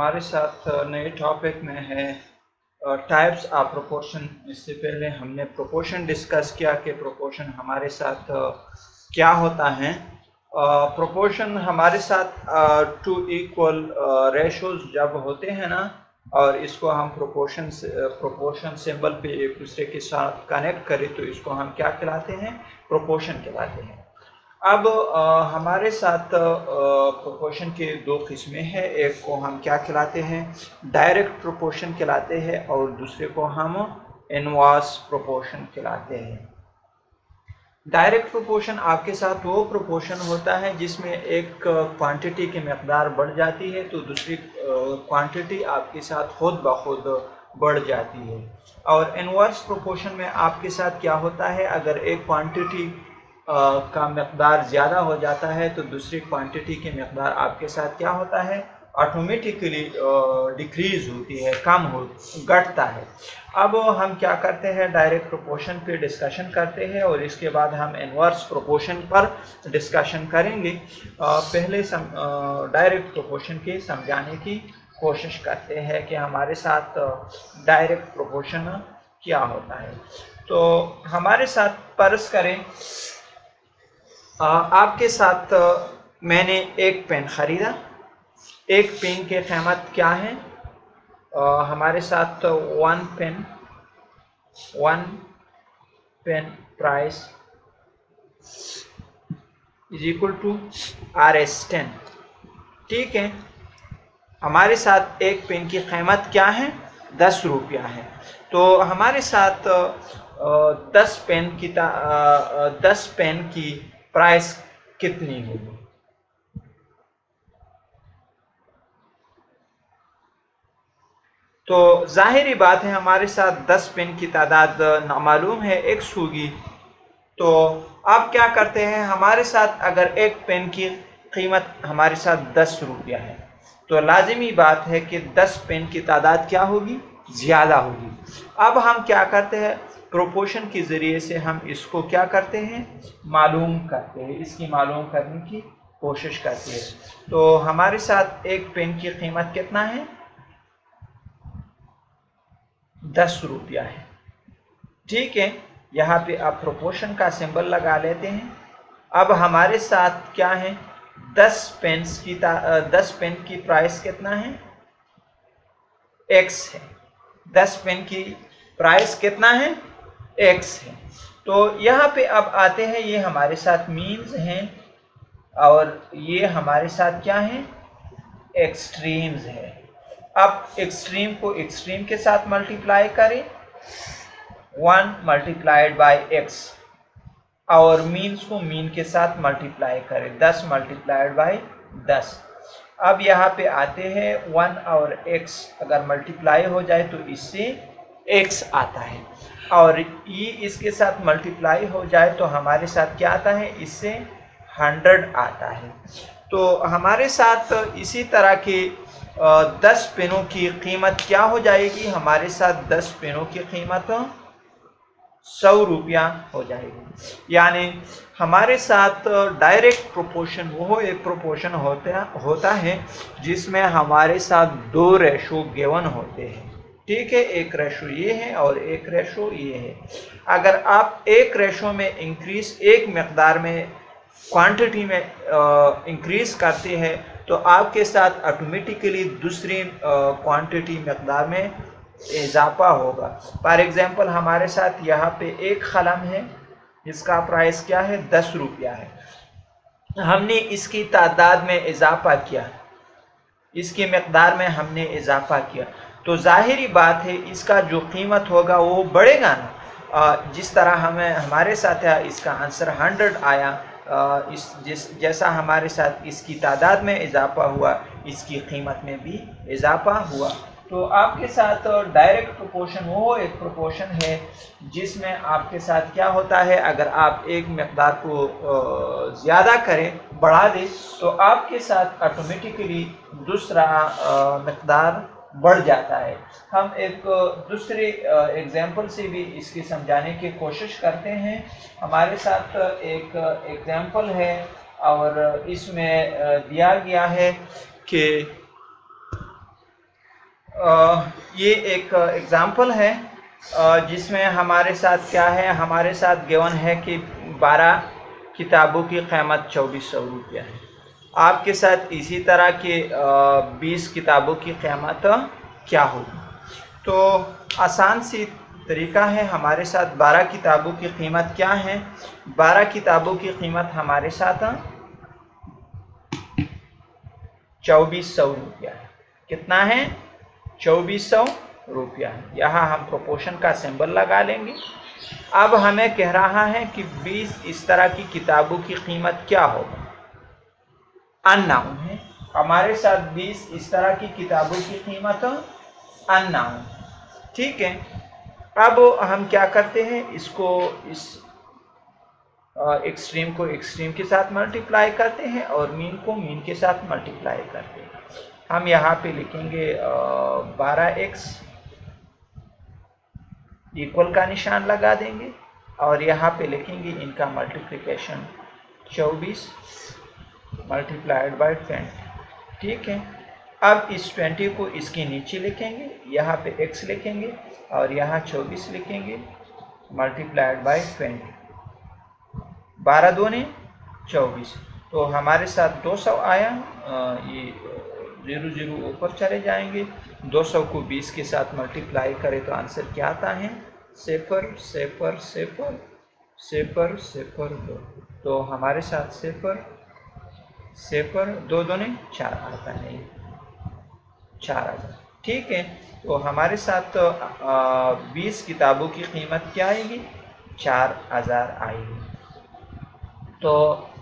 हमारे साथ नए टॉपिक में है टाइप्स ऑफ प्रोपोर्शन। इससे पहले हमने प्रोपोर्शन डिस्कस किया कि प्रोपोर्शन हमारे साथ क्या होता है। प्रोपोर्शन हमारे साथ टू इक्वल रेशोज जब होते हैं ना, और इसको हम प्रोपोर्शन सिंबल पे एक दूसरे के साथ कनेक्ट करें तो इसको हम क्या कहलाते हैं, प्रोपोर्शन कहलाते हैं। अब हमारे साथ प्रोपोर्शन के दो किस्में हैं। एक को हम क्या कहलाते हैं, डायरेक्ट प्रोपोर्शन कहलाते हैं, और दूसरे को हम इनवर्स प्रोपोर्शन कहलाते हैं। डायरेक्ट प्रोपोर्शन आपके साथ वो प्रोपोर्शन होता है जिसमें एक क्वांटिटी की मकदार बढ़ जाती है तो दूसरी क्वांटिटी आपके साथ खुद ब खुद बढ़ जाती है। और इनवर्स प्रोपोर्शन में आपके साथ क्या होता है, अगर एक क्वांटिटी का मकदार ज़्यादा हो जाता है तो दूसरी क्वांटिटी की मकदार आपके साथ क्या होता है, ऑटोमेटिकली डिक्रीज होती है, घटता है। अब हम क्या करते हैं, डायरेक्ट प्रोपोर्शन पे डिस्कशन करते हैं और इसके बाद हम इनवर्स प्रोपोर्शन पर डिस्कशन करेंगे। पहले डायरेक्ट प्रोपोर्शन के समझाने की कोशिश करते हैं कि हमारे साथ डायरेक्ट प्रोपोर्शन क्या होता है। तो हमारे साथ फर्ज करें आपके साथ मैंने एक पेन ख़रीदा। एक पेन की कीमत क्या है, हमारे साथ one pen price is equal to RS10। ठीक है, हमारे साथ एक पेन की कीमत क्या है, 10 रुपया है। तो हमारे साथ 10 पेन की प्राइस कितनी होगी। तो जाहिरी बात है हमारे साथ 10 पेन की तादाद नामालूम है, X होगी। तो आप क्या करते हैं, हमारे साथ अगर एक पेन की कीमत हमारे साथ 10 रुपया है तो लाजिमी बात है कि 10 पेन की तादाद क्या होगी, ज़्यादा होगी। अब हम क्या करते हैं, प्रोपोर्शन के ज़रिए से हम इसको क्या करते हैं, मालूम करते हैं, इसकी मालूम करने की कोशिश करते हैं। तो हमारे साथ एक पेन की कीमत कितना है, 10 रुपया है। ठीक है, यहाँ पे आप प्रोपोर्शन का सिंबल लगा लेते हैं। अब हमारे साथ क्या है, 10 पेन की प्राइस कितना है, X है। 10 पेन की प्राइस कितना है, X है। तो यहाँ पे अब आते हैं, ये हमारे साथ मीन्स हैं और ये हमारे साथ क्या है, एक्सट्रीम्स है। अब एक्सट्रीम को एक्सट्रीम के साथ मल्टीप्लाई करें, 1 मल्टीप्लाइड बाय X, और मीन्स को मीन के साथ मल्टीप्लाई करें, 10 मल्टीप्लाइड बाय 10। अब यहाँ पे आते हैं 1 और X अगर मल्टीप्लाई हो जाए तो इससे X आता है, और ये इसके साथ मल्टीप्लाई हो जाए तो हमारे साथ क्या आता है, इससे 100 आता है। तो हमारे साथ इसी तरह के 10 पेनों की कीमत क्या हो जाएगी, हमारे साथ 10 पेनों की कीमत 100 रुपया हो जाएगी। यानी हमारे साथ डायरेक्ट प्रोपोर्शन वो एक प्रोपोर्शन होता है जिसमें हमारे साथ 2 रेशो गिवन होते हैं। ठीक है, एक रेशो ये है और एक रेशो ये है। अगर आप एक रेशो में एक मकदार में क्वांटिटी में इंक्रीज करते हैं तो आपके साथ ऑटोमेटिकली दूसरी क्वांटिटी मकदार में इजाफा होगा। फॉर एग्जांपल हमारे साथ यहाँ पे एक कलम है, इसका प्राइस क्या है, 10 रुपया है। हमने इसकी तादाद में इजाफा किया, इसकी मकदार में हमने इजाफा किया, तो जाहिरी बात है इसका जो कीमत होगा वो बढ़ेगा ना। जिस तरह हमारे साथ इसका आंसर 100 आया, जैसा हमारे साथ इसकी तादाद में इजाफा हुआ, इसकी कीमत में भी इजाफा हुआ। तो आपके साथ डायरेक्ट प्रोपोर्शन वो एक प्रोपोर्शन है जिसमें आपके साथ क्या होता है, अगर आप एक मकदार को ज़्यादा करें, बढ़ा दें, तो आपके साथ ऑटोमेटिकली दूसरा मकदार बढ़ जाता है। हम एक दूसरे एग्जाम्पल से भी इसकी समझाने की कोशिश करते हैं। हमारे साथ एक एग्जाम्पल है और इसमें दिया गया है कि ये एक एग्जाम्पल है जिसमें हमारे साथ क्या है, हमारे साथ गिवन है कि 12 किताबों की कीमत 2400 रुपया है। आपके साथ इसी तरह के 20 किताबों की कीमत क्या होगी। तो आसान सी तरीका है, हमारे साथ 12 किताबों की कीमत क्या है। 12 किताबों की कीमत हमारे साथ 2400 रुपया है। कितना है? 2400 रुपया है। यहाँ हम प्रोपोर्शन का सिंबल लगा लेंगे। अब हमें कह रहा है कि 20 इस तरह की किताबों की कीमत क्या होगा। अननाउन है हमारे साथ 20 इस तरह की किताबों की कीमत अननाउन। ठीक है, अब हम क्या करते हैं, इसको इस एक्सट्रीम को एक्सट्रीम के साथ मल्टीप्लाई करते हैं और मीन को मीन के साथ मल्टीप्लाई करते हैं। हम यहाँ पे लिखेंगे 12x इक्वल का निशान लगा देंगे और यहाँ पे लिखेंगे इनका मल्टीप्लिकेशन 24 मल्टीप्लाइड बाय 20। ठीक है, अब इस 20 को इसके नीचे लिखेंगे, यहाँ पे x लिखेंगे और यहाँ 24 लिखेंगे मल्टीप्लाइड बाय 20। 12 दूने 24, तो हमारे साथ 200 आया। ये 0 0 ऊपर चले जाएंगे। 200 को 20 के साथ मल्टीप्लाई करें तो आंसर क्या आता है? 0 0 0 0 0 2। तो हमारे साथ 0 0 2 दूने 4 आता है, 4000। ठीक है, तो हमारे साथ 20 किताबों की कीमत क्या आएगी? 4000 आएगी। तो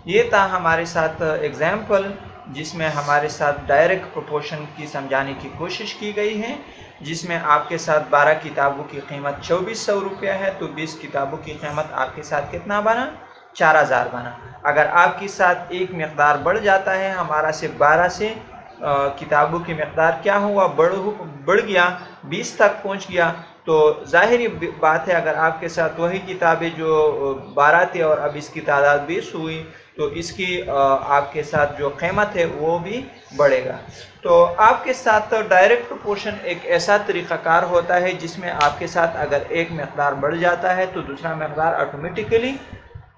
ये था हमारे साथ एग्जाम्पल जिसमें हमारे साथ डायरेक्ट प्रोपोर्शन की समझाने की कोशिश की गई है, जिसमें आपके साथ 12 किताबों की कीमत 2400 रुपया है। तो 20 किताबों की कीमत आपके साथ कितना बना? 4000 बना। अगर आपके साथ एक मकदार बढ़ जाता है, हमारा से 12 से किताबों की मकदार क्या हुआ? बढ़ गया, 20 तक पहुंच गया। तो जाहिर बात है अगर आपके साथ वही किताबें जो 12 थी और अब इसकी तादाद 20 हुई तो इसकी आपके साथ जो कीमत है वो भी बढ़ेगा। तो आपके साथ डायरेक्ट प्रोपोर्शन एक ऐसा तरीक़ाकार होता है जिसमें आपके साथ अगर एक मकदार बढ़ जाता है तो दूसरा मकदार ऑटोमेटिकली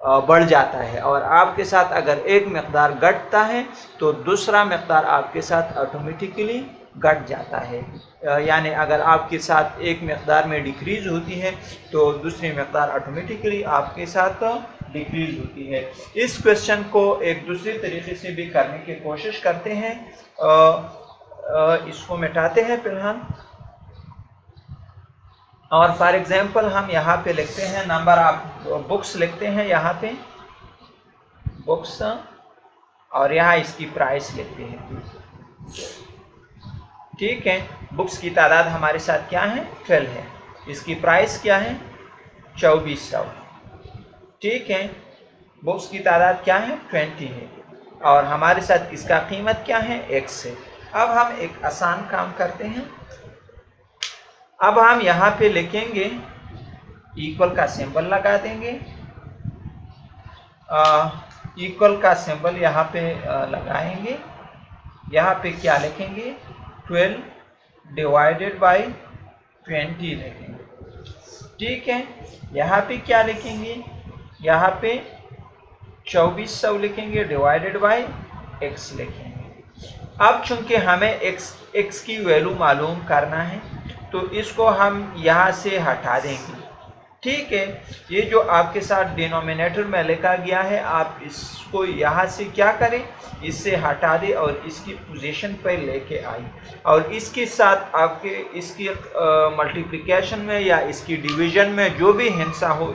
बढ़ जाता है, और आपके साथ अगर एक मकदार घटता है तो दूसरा मकदार आपके साथ ऑटोमेटिकली घट जाता है। यानी अगर आपके साथ एक मकदार में डिक्रीज होती है तो दूसरी मकदार ऑटोमेटिकली आपके साथ डिक्रीज होती है। इस क्वेश्चन को एक दूसरे तरीके से भी करने की कोशिश करते हैं। इसको मिटाते हैं फिलहाल, और फॉर एग्जांपल हम यहाँ पे लिखते हैं नंबर ऑफ बुक्स लिखते हैं, यहाँ पे बुक्स, और यहाँ इसकी प्राइस लिखते हैं। ठीक है, बुक्स की तादाद हमारे साथ क्या है? 12 है। इसकी प्राइस क्या है? 2400। ठीक है, बुक्स की तादाद क्या है? 20 है, और हमारे साथ इसका कीमत क्या है? x है। अब हम एक आसान काम करते हैं। अब हम यहाँ पे लिखेंगे इक्वल का सिंबल लगा देंगे। इक्वल का सिंबल यहाँ पे लगाएंगे। यहाँ पे क्या लिखेंगे? 12 डिवाइडेड बाई 20 लिखेंगे। ठीक है, यहाँ पे क्या लिखेंगे? यहाँ पे 2400 लिखेंगे डिवाइडेड बाई x लिखेंगे। अब चूंकि हमें x की वैल्यू मालूम करना है तो इसको हम यहाँ से हटा देंगे। ठीक है, ये जो आपके साथ डिनोमिनेटर में लिखा गया है आप इसको यहाँ से क्या करें? इससे हटा दें और इसकी पोजीशन पर लेके आए, और इसके साथ आपके इसकी मल्टीप्लिकेशन में या इसकी डिवीजन में जो भी हिस्सा हो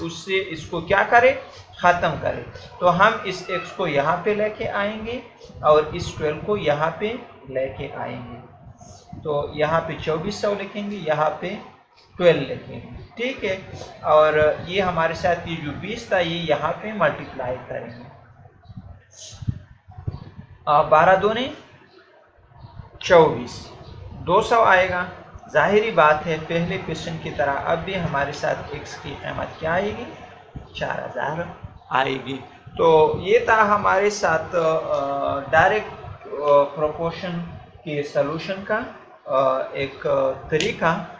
उससे इसको क्या करें? ख़त्म करें। तो हम इस x को यहाँ पे लेके आएंगे और इस 12 को यहाँ पे लेके आएंगे। तो यहाँ पे 2400 लिखेंगे, यहाँ पे 12 लिखेंगे। ठीक है, और ये हमारे साथ ये जो 20 था ये यहाँ पे मल्टीप्लाई करेंगे। 12 दूने 24, 200 आएगा। जाहिरी बात है पहले क्वेश्चन की तरह अब भी हमारे साथ x की कीमत क्या आएगी? 4000 आएगी। तो ये था हमारे साथ डायरेक्ट प्रोपोर्शन के सलूशन का एक तरीका